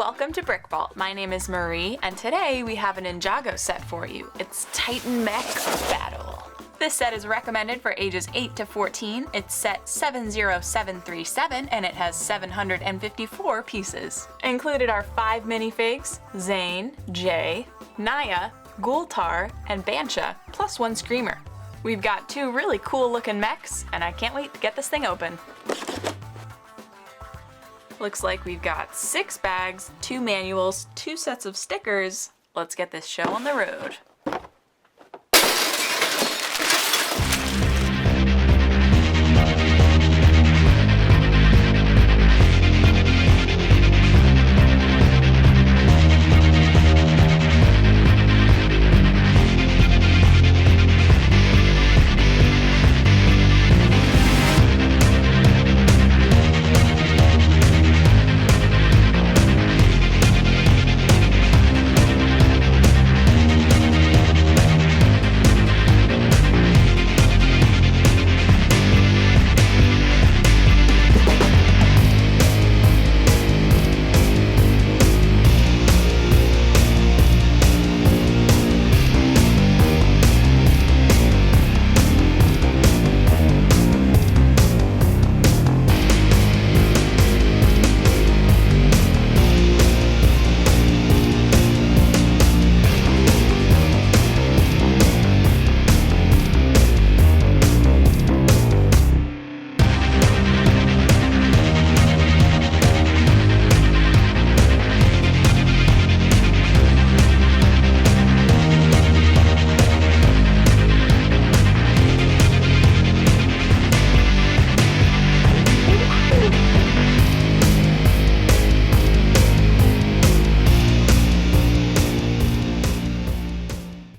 welcome to BrickVault. My name is Marie, and today we have a Ninjago set for you. It's Titan Mech Battle. This set is recommended for ages 8 to 14. It's set 70737 and it has 754 pieces. Included are 5 minifigs, Zane, Jay, Naya, Gultar, and Bansha, plus 1 screamer. We've got 2 really cool looking mechs, and I can't wait to get this thing open. Looks like we've got 6 bags, 2 manuals, 2 sets of stickers. Let's get this show on the road.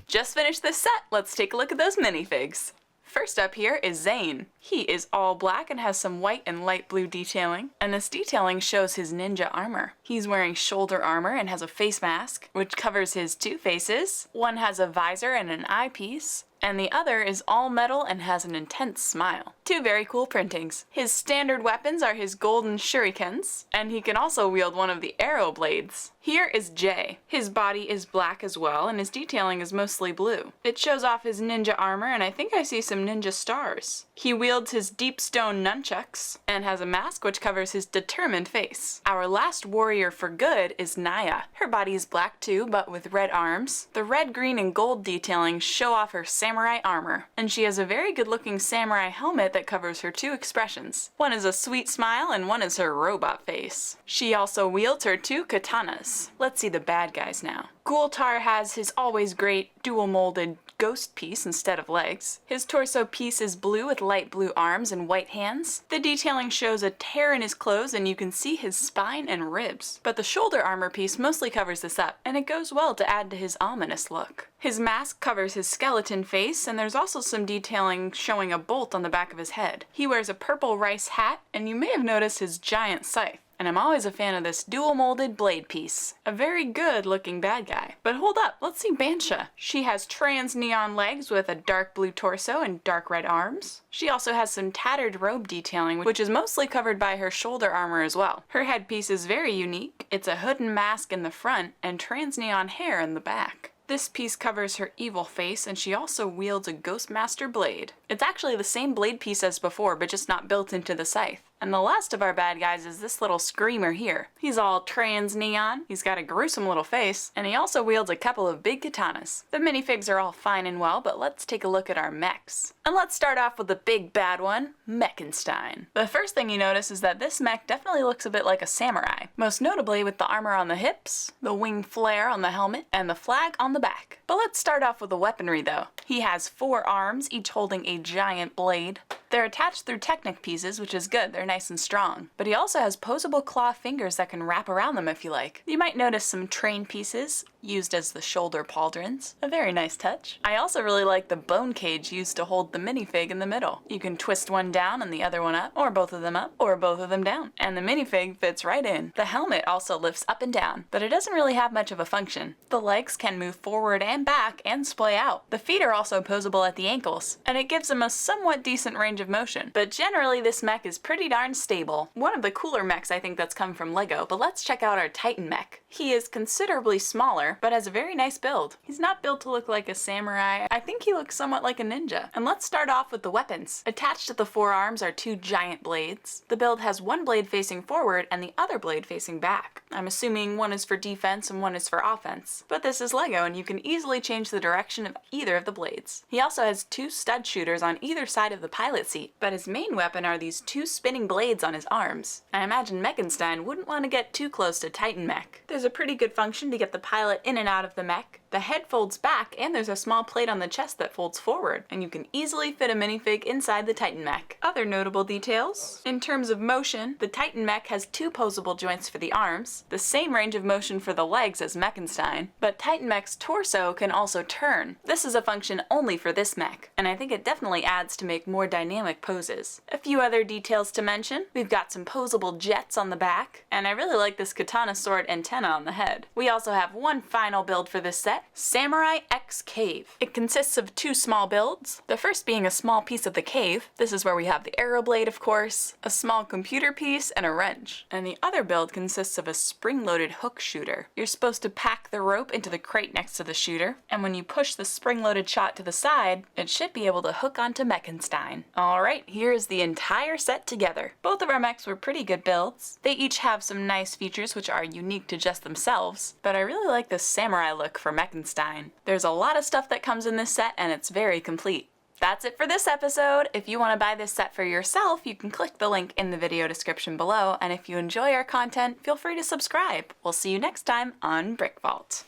Just finished this set, let's take a look at those minifigs. First up here is Zane. He is all black and has some white and light blue detailing, and this detailing shows his ninja armor. He's wearing shoulder armor and has a face mask, which covers his 2 faces. One has a visor and an eyepiece, and the other is all metal and has an intense smile. 2 very cool printings. His standard weapons are his golden shurikens, and he can also wield one of the arrow blades. Here is Jay. His body is black as well, and his detailing is mostly blue. It shows off his ninja armor, and I think I see some ninja stars. He wields his deep stone nunchucks, and has a mask which covers his determined face. Our last warrior for good is Naya. Her body is black too, but with red arms. The red, green, and gold detailing show off her samurai armor, and she has a very good looking samurai helmet that covers her 2 expressions. One is a sweet smile and one is her robot face. She also wields her 2 katanas. Let's see the bad guys now. Gultar has his always great dual molded ghost piece instead of legs. His torso piece is blue with light blue arms and white hands. The detailing shows a tear in his clothes and you can see his spine and ribs. But the shoulder armor piece mostly covers this up, and it goes well to add to his ominous look. His mask covers his skeleton face, and there's also some detailing showing a bolt on the back of his head. He wears a purple rice hat, and you may have noticed his giant scythe. And I'm always a fan of this dual molded blade piece. A very good looking bad guy. But hold up, let's see Bansha. She has trans neon legs with a dark blue torso and dark red arms. She also has some tattered robe detailing, which is mostly covered by her shoulder armor as well. Her headpiece is very unique. It's a hood and mask in the front and trans neon hair in the back. This piece covers her evil face, and she also wields a Ghostmaster blade. It's actually the same blade piece as before, but just not built into the scythe. And the last of our bad guys is this little screamer here. He's all trans neon, he's got a gruesome little face, and he also wields a couple of big katanas. The minifigs are all fine and well, but let's take a look at our mechs. And let's start off with the big bad one, Mechenstein. The first thing you notice is that this mech definitely looks a bit like a samurai, most notably with the armor on the hips, the wing flare on the helmet, and the flag on the back. But let's start off with the weaponry though. He has 4 arms, each holding a giant blade. They're attached through Technic pieces, which is good, they're nice and strong. But he also has posable claw fingers that can wrap around them if you like. You might notice some train pieces, used as the shoulder pauldrons. A very nice touch. I also really like the bone cage used to hold the minifig in the middle. You can twist one down and the other one up, or both of them up, or both of them down. And the minifig fits right in. The helmet also lifts up and down, but it doesn't really have much of a function. The legs can move forward and back and splay out. The feet are also posable at the ankles, and it gives them a somewhat decent range of motion. But generally this mech is pretty darn stable. One of the cooler mechs I think that's come from LEGO, but let's check out our Titan mech. He is considerably smaller, but has a very nice build. He's not built to look like a samurai. I think he looks somewhat like a ninja. And let's start off with the weapons. Attached to the forearms are two giant blades. The build has one blade facing forward and the other blade facing back. I'm assuming one is for defense and one is for offense. But this is LEGO and you can easily change the direction of either of the blades. He also has two stud shooters on either side of the pilot seat, but his main weapon are these two spinning blades on his arms. I imagine Mechenstein wouldn't want to get too close to Titan mech. There's a pretty good function to get the pilot in and out of the mech. The head folds back and there's a small plate on the chest that folds forward, and you can easily fit a minifig inside the Titan mech. Other notable details. In terms of motion, the Titan mech has two posable joints for the arms, the same range of motion for the legs as Mechenstein, but Titan mech's torso can also turn. This is a function only for this mech, and I think it definitely adds to make more dynamic poses. A few other details to mention. We've got some posable jets on the back, and I really like this katana sword antenna on the head. We also have one final build for this set, Samurai X Cave. It consists of two small builds, the first being a small piece of the cave. This is where we have the arrow blade, of course, a small computer piece, and a wrench. And the other build consists of a spring-loaded hook shooter. You're supposed to pack the rope into the crate next to the shooter, and when you push the spring-loaded shot to the side, it should be able to hook onto Mechenstein. Alright, here's the entire set together. Both of our mechs were pretty good builds. They each have some nice features which are unique to just themselves, but I really like the samurai look for Mechenstein. There's a lot of stuff that comes in this set and it's very complete. That's it for this episode. If you want to buy this set for yourself, you can click the link in the video description below, and if you enjoy our content, feel free to subscribe. We'll see you next time on BrickVault.